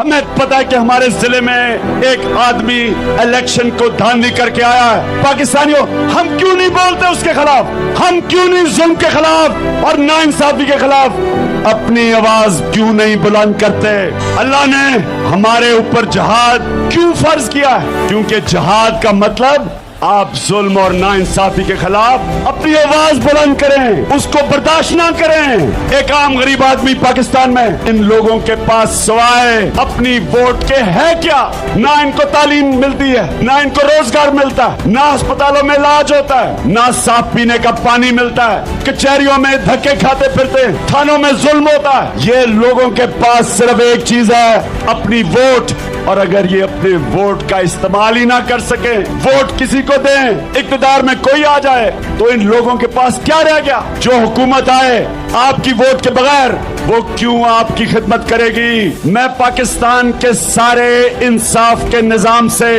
हमें पता है कि हमारे जिले में एक आदमी इलेक्शन को धांधली करके आया है। पाकिस्तानियों, हम क्यों नहीं बोलते उसके खिलाफ? हम क्यों नहीं जुल्म के खिलाफ और नाइंसाफी के खिलाफ अपनी आवाज क्यों नहीं बुलंद करते? अल्लाह ने हमारे ऊपर जिहाद क्यों फर्ज किया है? क्योंकि जिहाद का मतलब आप जुल्म और नाइंसाफी के खिलाफ अपनी आवाज बुलंद करें, उसको बर्दाश्त ना करें। एक आम गरीब आदमी पाकिस्तान में, इन लोगों के पास सवाए अपनी वोट के है क्या? ना इनको तालीम मिलती है, ना इनको रोजगार मिलता है, ना अस्पतालों में इलाज होता है, ना साफ पीने का पानी मिलता है, कचहरियों में धक्के खाते फिरते हैं, थानों में जुल्म होता है। ये लोगों के पास सिर्फ एक चीज है, अपनी वोट। और अगर ये अपने वोट का इस्तेमाल ही ना कर सके, वोट किसी को दें, इक़्तिदार में कोई आ जाए, तो इन लोगों के पास क्या रह गया? जो हुकूमत आए आपकी वोट के बगैर, वो क्यों आपकी खिदमत करेगी? मैं पाकिस्तान के सारे इंसाफ के निजाम से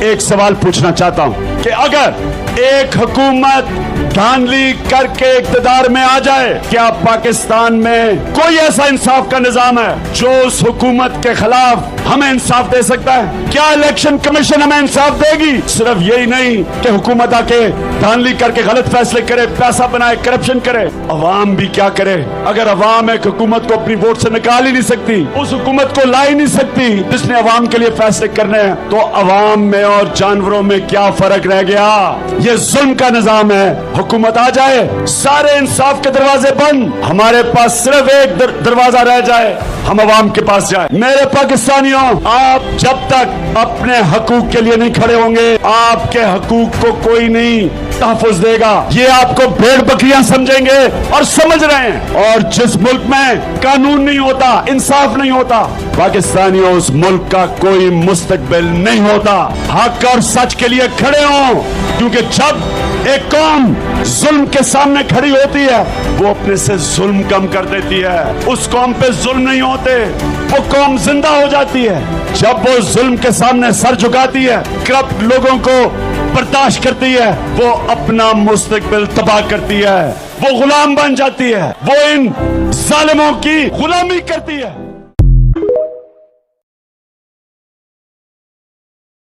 एक सवाल पूछना चाहता हूं कि अगर एक हुकूमत धांधली करके इक़्तिदार में आ जाए, क्या पाकिस्तान में कोई ऐसा इंसाफ का निजाम है जो उस हुकूमत के खिलाफ हमें इंसाफ दे सकता है? क्या इलेक्शन कमीशन हमें इंसाफ देगी? सिर्फ यही नहीं कि हुकूमत आके धांधली करके गलत फैसले करे, पैसा बनाए, करप्शन करे, अवाम भी क्या करे? अगर अवाम एक हुकूमत को अपनी वोट से निकाल ही नहीं सकती, उस हुकूमत को ला ही नहीं सकती जिसने अवाम के लिए फैसले करने हैं, तो अवाम में और जानवरों में क्या फर्क रह गया? ये जुल्म का निजाम है। हुकूमत आ जाए, सारे इंसाफ के दरवाजे बंद, हमारे पास सिर्फ एक दरवाजा रह जाए, हम अवाम के पास जाए। मेरे पाकिस्तानियों, आप जब तक अपने हकूक के लिए नहीं खड़े होंगे, आपके हकूक को कोई नहीं तहफ़्फ़ुज़ देगा। ये आपको भेड़ बकरियां समझेंगे और समझ रहे हैं। और जिस मुल्क में कानून नहीं होता, इंसाफ नहीं होता, पाकिस्तानियों, उस मुल्क का कोई मुस्तकबिल नहीं होता। हक और सच के लिए खड़े हों, क्योंकि जब एक कौम जुल्म के सामने खड़ी होती है, वो अपने से जुल्म कम कर देती है। उस कौम पे जुल्म नहीं होते, वो कौम जिंदा हो जाती है। जब वो जुल्म के सामने सर झुकाती है, करप्ट लोगों को बर्दाश्त करती है, वो अपना मुस्तकबिल तबाह करती है, वो गुलाम बन जाती है, वो इन जालिमों की गुलामी करती है।